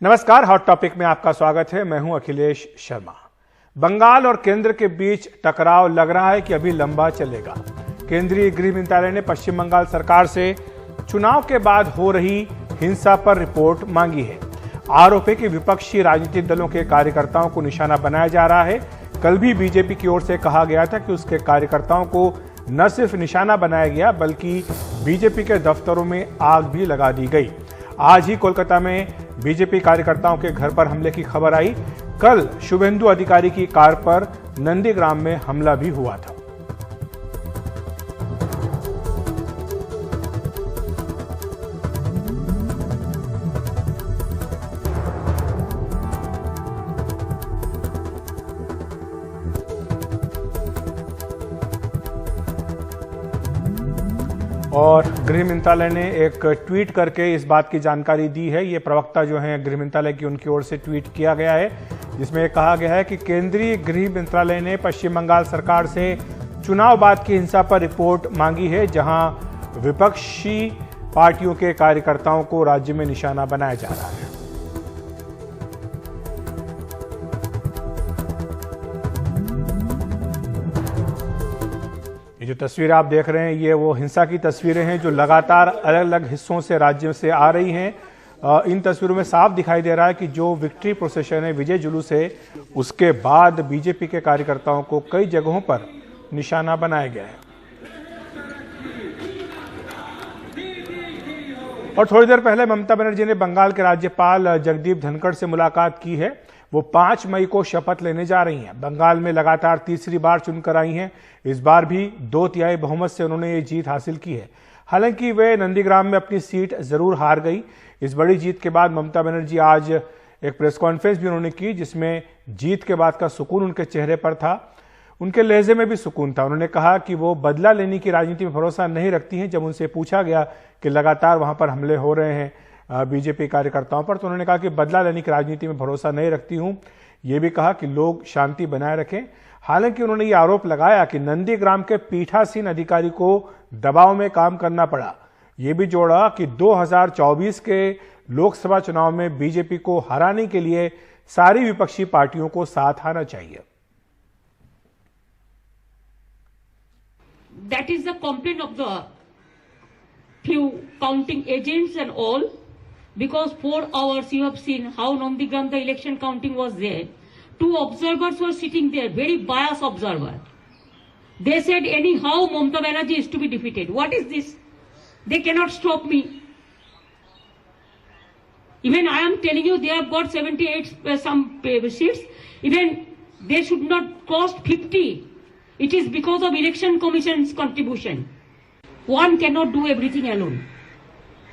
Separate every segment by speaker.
Speaker 1: नमस्कार, hot topic में आपका स्वागत है। मैं हूं अखिलेश शर्मा। बंगाल और केंद्र के बीच टकराव लग रहा है कि अभी लंबा चलेगा। केंद्रीय गृह मंत्रालय ने पश्चिम बंगाल सरकार से चुनाव के बाद हो रही हिंसा पर रिपोर्ट मांगी है। आरोप है कि विपक्षी राजनीतिक दलों के कार्यकर्ताओं को निशाना बनाया जा रहा है। कल भी बीजेपी की ओर से कहा गया था कि उसके कार्यकर्ताओं को न सिर्फ निशाना बनाया गया बल्कि बीजेपी के दफ्तरों में आग भी लगा दी गई। आज ही कोलकाता में बीजेपी कार्यकर्ताओं के घर पर हमले की खबर आई। कल शुभेंदु अधिकारी की कार पर नंदीग्राम में हमला भी हुआ था। और गृह मंत्रालय ने एक ट्वीट करके इस बात की जानकारी दी है। ये प्रवक्ता जो हैं गृह मंत्रालय की, उनकी ओर से ट्वीट किया गया है, जिसमें कहा गया है कि केंद्रीय गृह मंत्रालय ने पश्चिम बंगाल सरकार से चुनाव बाद की हिंसा पर रिपोर्ट मांगी है, जहां विपक्षी पार्टियों के कार्यकर्ताओं को राज्य में निशाना बनाया जा रहा है। ये जो तस्वीरें आप देख रहे हैं, ये वो हिंसा की तस्वीरें हैं जो लगातार अलग अलग हिस्सों से, राज्यों से आ रही हैं। इन तस्वीरों में साफ दिखाई दे रहा है कि जो विक्ट्री प्रोसेशन है, विजय जुलूस है, उसके बाद बीजेपी के कार्यकर्ताओं को कई जगहों पर निशाना बनाया गया है। और थोड़ी देर पहले ममता बनर्जी ने बंगाल के राज्यपाल जगदीप धनखड़ से मुलाकात की है। वो 5 मई को शपथ लेने जा रही हैं। बंगाल में लगातार तीसरी बार चुनकर आई हैं। इस बार भी 2/3 बहुमत से उन्होंने ये जीत हासिल की है। हालांकि वे नंदीग्राम में अपनी सीट जरूर हार गई। इस बड़ी जीत के बाद ममता बनर्जी आज एक प्रेस कॉन्फ्रेंस भी उन्होंने की, जिसमें जीत के बाद का सुकून उनके चेहरे पर था। उनके लहजे में भी सुकून था। उन्होंने कहा कि वो बदला लेने की राजनीति में भरोसा नहीं रखती हैं। जब उनसे पूछा गया कि लगातार वहां पर हमले हो रहे हैं बीजेपी कार्यकर्ताओं पर, तो उन्होंने कहा कि बदला लेने की राजनीति में भरोसा नहीं रखती हूं। ये भी कहा कि लोग शांति बनाए रखें। हालांकि उन्होंने ये आरोप लगाया कि नंदीग्राम के पीठासीन अधिकारी को दबाव में काम करना पड़ा। ये भी जोड़ा कि 2024 के लोकसभा चुनाव में बीजेपी को हराने के लिए सारी विपक्षी पार्टियों को साथ आना चाहिए।
Speaker 2: That is the complaint of the few counting agents and all, because 4 hours you have seen how Nandigram the election counting was there. 2 observers were sitting there, very biased observer. They said anyhow Mamata Banerjee is to be defeated. What is this? They cannot stop me. Even I am telling you, they have got 78 some seats. Even they should not cross 50. It is because of election commission's contribution. One cannot do everything alone.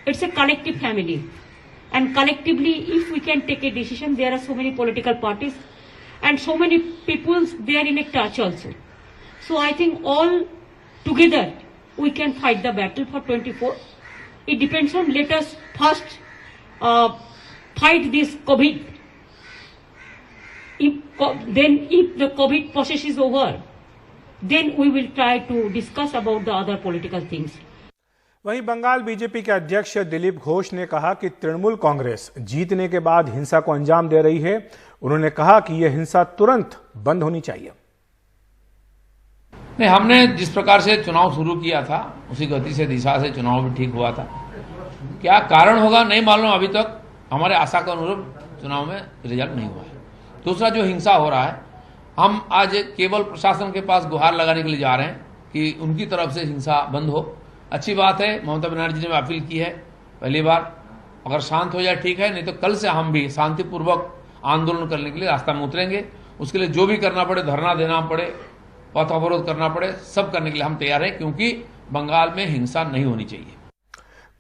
Speaker 2: It's a collective family. And collectively, if we can take a decision, there are so many political parties and so many people, they are in a touch also. So I think all together, we can fight the battle for 24. It depends on, let us first fight this COVID. If the COVID process is over, then we will try to discuss about the other political things.
Speaker 1: वहीं Bengal BJP के अध्यक्ष दिलीप घोष ने कहा कि तृणमूल कांग्रेस जीतने के बाद हिंसा को अंजाम दे रही है। उन्होंने कहा कि यह हिंसा तुरंत बंद होनी चाहिए।
Speaker 3: नहीं, हमने जिस प्रकार से चुनाव शुरू किया था उसी गति से, दिशा से चुनाव भी ठीक हुआ था। क्या कारण होगा नहीं मालूम, अभी तक हमारे आशा के अनुरूप चुनाव में रिजल्ट नहीं हुआ है। दूसरा, जो हिंसा हो रहा है, हम आज केवल प्रशासन के पास गुहार लगाने के लिए जा रहे हैं कि उनकी तरफ से हिंसा बंद हो। अच्छी बात है, ममता बनर्जी ने अपील की है पहली बार, अगर शांत हो जाए ठीक है, नहीं तो कल से हम भी शांतिपूर्वक आंदोलन करने के लिए रास्ता में उतरेंगे। उसके लिए जो भी करना पड़े, धरना देना पड़े, पथ अवरोध करना पड़े, सब करने के लिए हम तैयार हैं, क्योंकि बंगाल में हिंसा नहीं होनी चाहिए।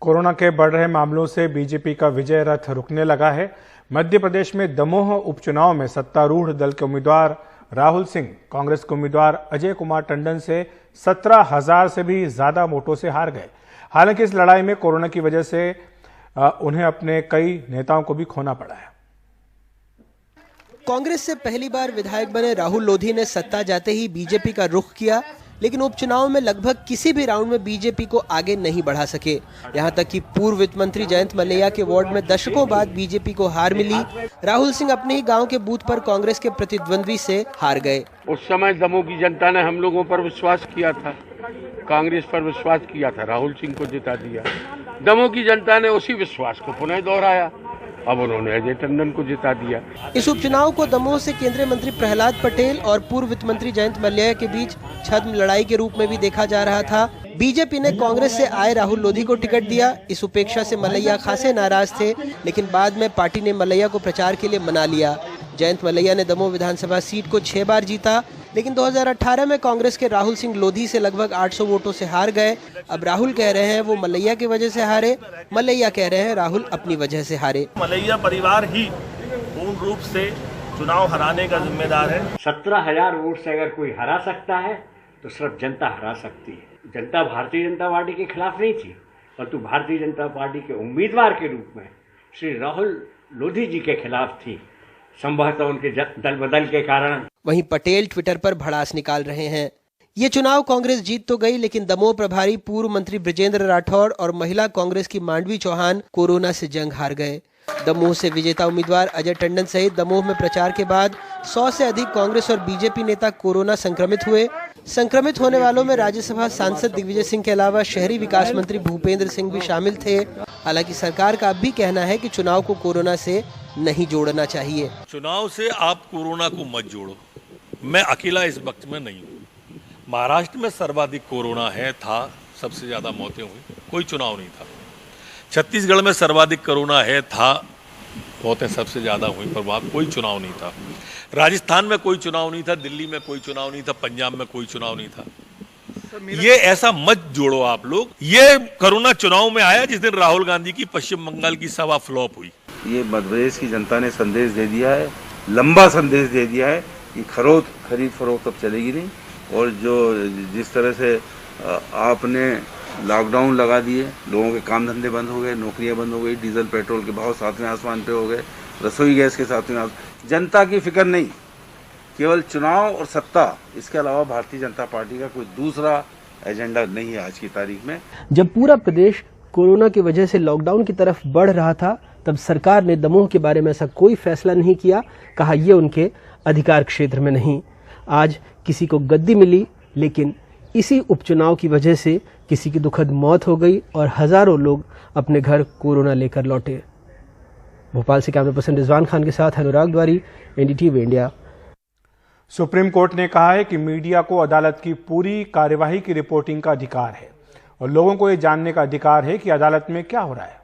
Speaker 1: कोरोना के बढ़ रहे मामलों से बीजेपी का विजय रथ रुकने लगा है। मध्य प्रदेश में दमोह उपचुनाव में सत्तारूढ़ दल के उम्मीदवार राहुल सिंह कांग्रेस के उम्मीदवार अजय कुमार टंडन से 17,000 से भी ज्यादा वोटों से हार गए। हालांकि इस लड़ाई में कोरोना की वजह से उन्हें अपने कई नेताओं को भी खोना पड़ा है।
Speaker 4: कांग्रेस से पहली बार विधायक बने राहुल लोधी ने सत्ता जाते ही बीजेपी का रुख किया। लेकिन उपचुनाव में लगभग किसी भी राउंड में बीजेपी को आगे नहीं बढ़ा सके। यहां तक कि पूर्व वित्त मंत्री जयंत मलैया के वार्ड में दशकों बाद बीजेपी को हार मिली। राहुल सिंह अपने ही गांव के बूथ पर कांग्रेस के प्रतिद्वंद्वी से हार गए।
Speaker 5: उस समय दमोह की जनता ने हम लोगों पर विश्वास किया था, कांग्रेस पर विश्वास किया था, राहुल सिंह को जिता दिया। दमोह की जनता ने उसी विश्वास को पुनः दोहराया, अब उन्होंने अजय टंडन को जिता दिया।
Speaker 4: इस उपचुनाव को दमोह से केंद्रीय मंत्री प्रहलाद पटेल और पूर्व वित्त मंत्री जयंत मलैया के बीच छद्म लड़ाई के रूप में भी देखा जा रहा था। बीजेपी ने कांग्रेस से आए राहुल लोधी को टिकट दिया। इस उपेक्षा से मलैया खासे नाराज थे, लेकिन बाद में पार्टी ने मलैया को प्रचार के लिए मना लिया। जयंत मलैया ने दमोह विधानसभा सीट को 6 बार जीता, लेकिन 2018 में कांग्रेस के राहुल सिंह लोधी से लगभग 800 वोटों से हार गए। अब राहुल कह रहे हैं वो मलैया की वजह से हारे, मलैया कह रहे हैं राहुल अपनी वजह से हारे।
Speaker 6: मलैया परिवार ही पूर्ण रूप से चुनाव हराने का जिम्मेदार है।
Speaker 7: 17,000 वोट से अगर कोई हरा सकता है तो सिर्फ जनता हरा सकती है। जनता भारतीय जनता पार्टी के खिलाफ नहीं थी, परंतु भारतीय जनता पार्टी के उम्मीदवार के रूप में श्री राहुल लोधी जी के खिलाफ थी, संभवतः उनके दल बदल के कारण।
Speaker 4: वहीं पटेल ट्विटर पर भड़ास निकाल रहे हैं। ये चुनाव कांग्रेस जीत तो गई, लेकिन दमोह प्रभारी पूर्व मंत्री बृजेंद्र राठौड़ और महिला कांग्रेस की मांडवी चौहान कोरोना से जंग हार गए। दमोह से विजेता उम्मीदवार अजय टंडन सहित दमोह में प्रचार के बाद 100 से अधिक कांग्रेस और बीजेपी नेता कोरोना संक्रमित हुए। संक्रमित होने वालों में राज्यसभा सांसद दिग्विजय सिंह के अलावा शहरी विकास मंत्री भूपेंद्र सिंह भी शामिल थे। हालांकि सरकार का अब भी कहना है कि चुनाव को कोरोना से नहीं जोड़ना चाहिए।
Speaker 6: चुनाव से आप कोरोना को मत जोड़ो। मैं अकेला इस वक्त में नहीं हूँ। महाराष्ट्र में सर्वाधिक कोरोना था, सबसे ज्यादा मौतें हुई, कोई चुनाव नहीं था। छत्तीसगढ़ में सर्वाधिक कोरोना था, मौतें सबसे ज्यादा हुई, पर वहां कोई चुनाव नहीं था। राजस्थान में कोई चुनाव नहीं था, दिल्ली में कोई चुनाव नहीं था, पंजाब में कोई चुनाव नहीं था। ये ऐसा मत जोड़ो आप लोग। ये कोरोना चुनाव में आया जिस दिन राहुल गांधी की पश्चिम बंगाल की सभा फ्लॉप हुई।
Speaker 8: ये मध्य प्रदेश की जनता ने संदेश दे दिया है, लंबा संदेश दे दिया है कि खरीद फरोख्त अब चलेगी नहीं। और जो जिस तरह से आपने लॉकडाउन लगा दिए, लोगों के काम धंधे बंद हो गए, नौकरियां बंद हो गई, डीजल पेट्रोल के भाव सातवें आसमान पे हो गए, रसोई गैस के सातवें आसमान। जनता की फिक्र नहीं, केवल चुनाव और सत्ता, इसके अलावा भारतीय जनता पार्टी का कोई दूसरा एजेंडा नहीं है आज की तारीख में।
Speaker 4: जब पूरा प्रदेश कोरोना की वजह से लॉकडाउन की तरफ बढ़ रहा था, तब सरकार ने दमोह के बारे में ऐसा कोई फैसला नहीं किया। कहा ये उनके अधिकार क्षेत्र में नहीं। आज किसी को गद्दी मिली, लेकिन इसी उपचुनाव की वजह से किसी की दुखद मौत हो गई और हजारों लोग अपने घर कोरोना लेकर लौटे। भोपाल से कैमरा पर्सन रिजवान खान के साथ अनुराग द्वारी, एनडीटीवी इंडिया।
Speaker 1: सुप्रीम कोर्ट ने कहा है कि मीडिया को अदालत की पूरी कार्यवाही की रिपोर्टिंग का अधिकार है और लोगों को यह जानने का अधिकार है कि अदालत में क्या हो रहा है।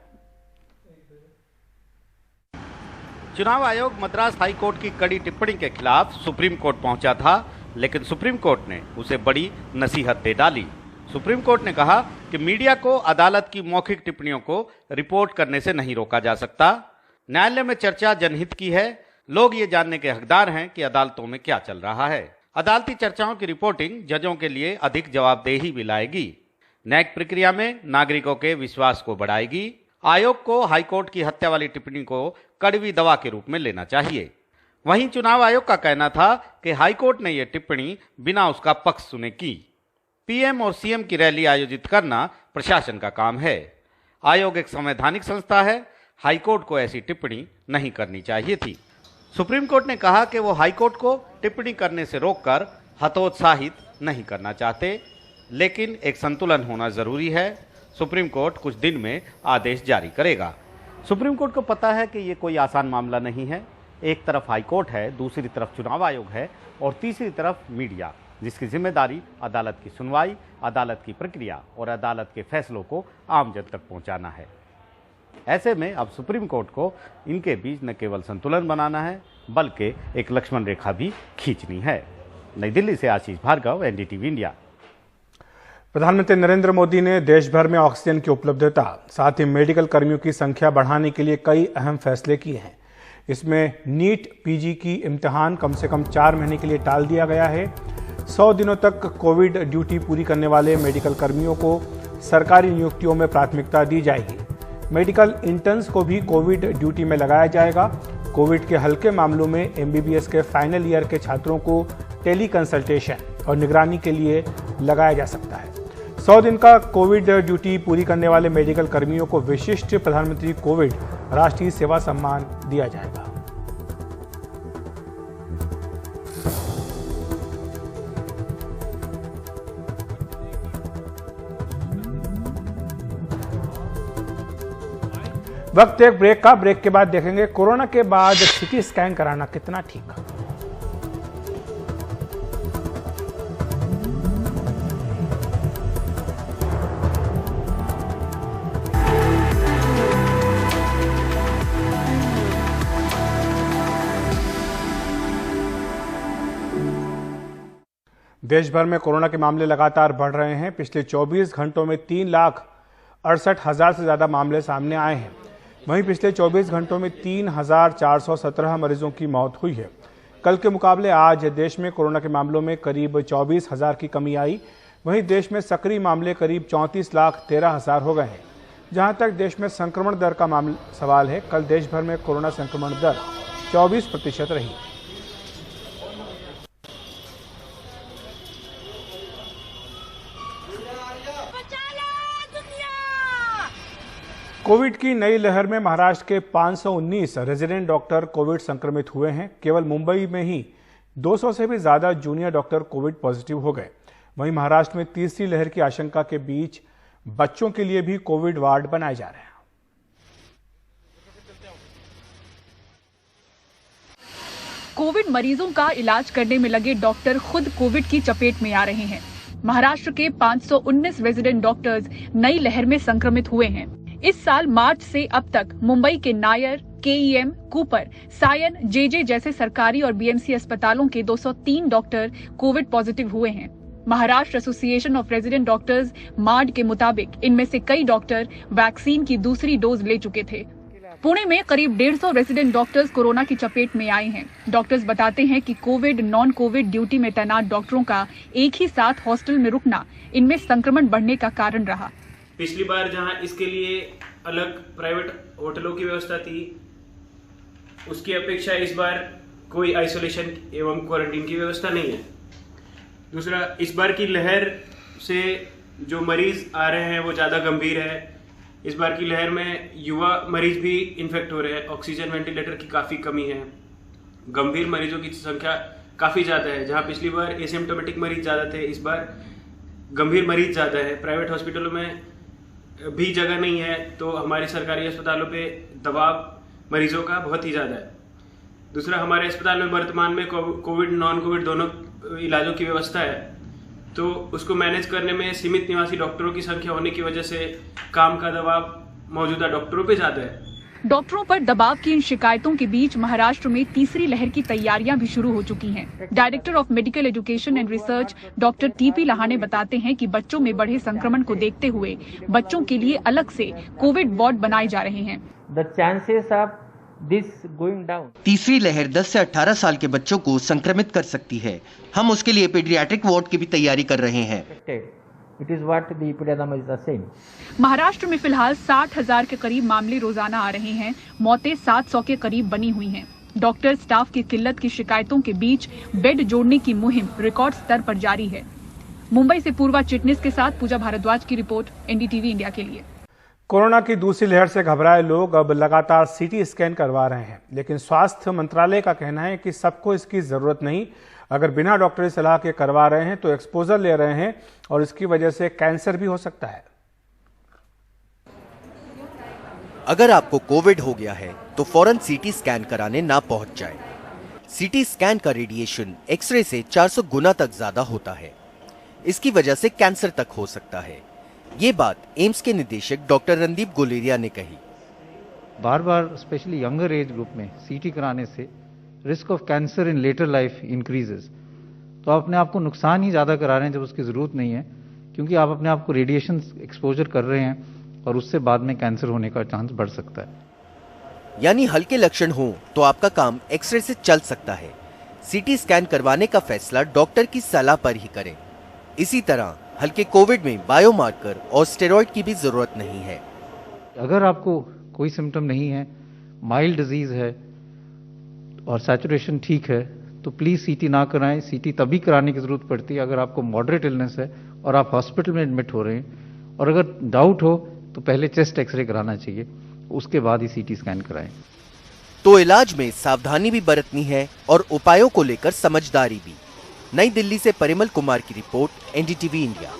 Speaker 9: चुनाव आयोग मद्रास हाई कोर्ट की कड़ी टिप्पणी के खिलाफ सुप्रीम कोर्ट पहुंचा था, लेकिन सुप्रीम कोर्ट ने उसे बड़ी नसीहत दे डाली। सुप्रीम कोर्ट ने कहा कि मीडिया को अदालत की मौखिक टिप्पणियों को रिपोर्ट करने से नहीं रोका जा सकता। न्यायालय में चर्चा जनहित की है। लोग ये जानने के हकदार हैं कि अदालतों में क्या चल रहा है। अदालती चर्चाओं की रिपोर्टिंग जजों के लिए अधिक जवाबदेही भी लाएगी। न्यायिक प्रक्रिया में नागरिकों के विश्वास को बढ़ाएगी। आयोग को हाईकोर्ट की हत्या वाली टिप्पणी को कड़वी दवा के रूप में लेना चाहिए। वहीं चुनाव आयोग का कहना था कि हाईकोर्ट ने यह टिप्पणी बिना उसका पक्ष सुने की। पीएम और सीएम की रैली आयोजित करना प्रशासन का काम है। आयोग एक संवैधानिक संस्था है। हाईकोर्ट को ऐसी टिप्पणी नहीं करनी चाहिए थी। सुप्रीम कोर्ट ने कहा कि वो हाईकोर्ट को टिप्पणी करने से रोककर हतोत्साहित नहीं करना चाहते, लेकिन एक संतुलन होना जरूरी है। सुप्रीम कोर्ट कुछ दिन में आदेश जारी करेगा। सुप्रीम कोर्ट को पता है कि ये कोई आसान मामला नहीं है। एक तरफ हाईकोर्ट है, दूसरी तरफ चुनाव आयोग है और तीसरी तरफ मीडिया, जिसकी जिम्मेदारी अदालत की सुनवाई, अदालत की प्रक्रिया और अदालत के फैसलों को आम जन तक पहुंचाना है। ऐसे में अब सुप्रीम कोर्ट को इनके बीच न केवल संतुलन बनाना है, बल्कि एक लक्ष्मण रेखा भी खींचनी है। नई दिल्ली से आशीष भार्गव, एनडीटीवी इंडिया।
Speaker 1: प्रधानमंत्री नरेंद्र मोदी ने देश भर में ऑक्सीजन की उपलब्धता, साथ ही मेडिकल कर्मियों की संख्या बढ़ाने के लिए कई अहम फैसले किए हैं। इसमें नीट पीजी की इम्तिहान कम से कम 4 महीने के लिए टाल दिया गया है। 100 दिनों तक कोविड ड्यूटी पूरी करने वाले मेडिकल कर्मियों को सरकारी नियुक्तियों में प्राथमिकता दी जाएगी। मेडिकल इंटर्न्स को भी कोविड ड्यूटी में लगाया जाएगा। कोविड के हल्के मामलों में एमबीबीएस के फाइनल ईयर के छात्रों को टेली कंसल्टेशन और निगरानी के लिए लगाया जा सकता है। 100 दिन का कोविड ड्यूटी पूरी करने वाले मेडिकल कर्मियों को विशिष्ट प्रधानमंत्री कोविड राष्ट्रीय सेवा सम्मान दिया जाएगा। वक्त एक ब्रेक का। ब्रेक के बाद देखेंगे कोरोना के बाद सीटी स्कैन कराना कितना ठीक। देश भर में कोरोना के मामले लगातार बढ़ रहे हैं। पिछले 24 घंटों में 3,68,000 से ज्यादा मामले सामने आए हैं। वहीं पिछले 24 घंटों में 3,417 मरीजों की मौत हुई है। कल के मुकाबले आज देश में कोरोना के मामलों में करीब 24,000 की कमी आई। वहीं देश में सक्रिय मामले करीब 34,13,000 हो गए हैं। जहां तक देश में संक्रमण दर का सवाल है, कल देश भर में कोरोना संक्रमण दर 24% रही। कोविड की नई लहर में महाराष्ट्र के 519 रेजिडेंट डॉक्टर कोविड संक्रमित हुए हैं। केवल मुंबई में ही 200 से भी ज्यादा जूनियर डॉक्टर कोविड पॉजिटिव हो गए। वहीं महाराष्ट्र में तीसरी लहर की आशंका के बीच बच्चों के लिए भी कोविड वार्ड बनाए जा रहे हैं।
Speaker 10: कोविड मरीजों का इलाज करने में लगे डॉक्टर खुद कोविड की चपेट में आ रहे हैं। महाराष्ट्र के 519 रेजिडेंट डॉक्टर्स नई लहर में संक्रमित हुए हैं। इस साल मार्च से अब तक मुंबई के Nair, KEM, Cooper, Sion, JJ जैसे सरकारी और बीएमसी अस्पतालों के 203 डॉक्टर कोविड पॉजिटिव हुए हैं। Maharashtra association of resident doctors MARD के मुताबिक इनमें से कई डॉक्टर वैक्सीन की दूसरी डोज ले चुके थे। पुणे में करीब 150 रेजिडेंट डॉक्टर्स कोरोना की चपेट में आए हैं। डॉक्टर्स बताते हैं कि कोविड, नॉन कोविड ड्यूटी में तैनात डॉक्टरों का एक ही साथ हॉस्टल में रुकना इनमें संक्रमण बढ़ने का कारण रहा।
Speaker 11: पिछली बार जहां इसके लिए अलग प्राइवेट होटलों की व्यवस्था थी, उसकी अपेक्षा इस बार कोई आइसोलेशन एवं क्वारंटीन की व्यवस्था नहीं है। दूसरा, इस बार की लहर से जो मरीज आ रहे हैं वो ज़्यादा गंभीर है। इस बार की लहर में युवा मरीज भी इन्फेक्ट हो रहे हैं। ऑक्सीजन वेंटिलेटर की काफ़ी कमी है। गंभीर मरीजों की संख्या काफ़ी ज़्यादा है। जहां पिछली बार एसिम्प्टोमेटिक मरीज ज़्यादा थे, इस बार गंभीर मरीज ज़्यादा है। प्राइवेट हॉस्पिटलों में भी जगह नहीं है, तो हमारे सरकारी अस्पतालों पे दबाव मरीजों का बहुत ही ज़्यादा है। दूसरा, हमारे अस्पताल में वर्तमान में कोविड, नॉन कोविड दोनों इलाजों की व्यवस्था है, तो उसको मैनेज करने में सीमित निवासी डॉक्टरों की संख्या होने की वजह से काम का दबाव मौजूदा डॉक्टरों पे ज़्यादा है।
Speaker 10: डॉक्टरों पर दबाव की इन शिकायतों के बीच महाराष्ट्र में तीसरी लहर की तैयारियां भी शुरू हो चुकी हैं। Director of medical education and research doctor TP Lahane बताते हैं कि बच्चों में बढ़े संक्रमण को देखते हुए बच्चों के लिए अलग से कोविड वार्ड बनाए जा रहे हैं।
Speaker 12: The chances of this going down.
Speaker 13: तीसरी लहर 10 से 18 साल के बच्चों को संक्रमित कर सकती है। हम उसके लिए पीडियाट्रिक वार्ड की भी तैयारी कर रहे हैं।
Speaker 12: It is what the epidemiologists are saying.
Speaker 10: Maharashtra में फिलहाल 60,000 के करीब मामले रोजाना आ रहे हैं। मौतें 700 के करीब बनी हुई हैं। डॉक्टर स्टाफ की किल्लत की शिकायतों के बीच बेड जोड़ने की मुहिम रिकॉर्ड स्तर पर जारी है। मुंबई से पूर्वा चिटनिस के साथ पूजा भारद्वाज की रिपोर्ट, एनडीटीवी इंडिया के लिए।
Speaker 1: कोरोना की दूसरी लहर से घबराए लोग अब लगातार सीटी स्कैन करवा रहे हैं, लेकिन स्वास्थ्य मंत्रालय का कहना है कि सबको इसकी जरूरत नहीं। अगर बिना डॉक्टरी सलाह के करवा रहे हैं तो एक्सपोजर ले रहे हैं और इसकी वजह से कैंसर भी हो सकता है।
Speaker 13: अगर आपको कोविड हो गया है तो फौरन सीटी स्कैन कराने ना पहुंच जाए। सीटी स्कैन का रेडिएशन एक्सरे से 400 गुना तक ज्यादा होता है। इसकी वजह से कैंसर तक हो सकता है। ये बात एम्स के निदेशक डॉक्टर रणदीप गुलेरिया ने कही।
Speaker 14: बार बार स्पेशली यंगर एज ग्रुप में सीटी कराने से risk of cancer in later life increases. तो आप अपने आप को नुकसान ही ज्यादा करा रहे हैं जब उसकी जरूरत नहीं है, क्योंकि आप अपने आप को रेडिएशन एक्सपोजर कर रहे हैं और उससे बाद में कैंसर होने का चांस बढ़ सकता है।
Speaker 13: यानी हल्के लक्षण हो तो आपका काम एक्सरे से चल सकता है। सीटी स्कैन करवाने का फैसला डॉक्टर की सलाह पर ही करें। इसी तरह हल्के कोविड में बायोमार्कर और स्टेरॉइड की भी जरूरत नहीं है।
Speaker 14: अगर आपको कोई सिम्टम नहीं है, माइल्ड डिजीज है और सैचुरेशन ठीक है, तो प्लीज सीटी ना कराएं। सीटी तभी कराने की जरूरत पड़ती है अगर आपको मॉडरेट इलनेस है और आप हॉस्पिटल में एडमिट हो रहे हैं और अगर डाउट हो तो पहले चेस्ट एक्सरे कराना चाहिए, उसके बाद ही सीटी स्कैन कराएं।
Speaker 13: तो इलाज में सावधानी भी बरतनी है और उपायों को लेकर समझदारी भी। नई दिल्ली से परिमल कुमार की रिपोर्ट, एनडीटीवी इंडिया।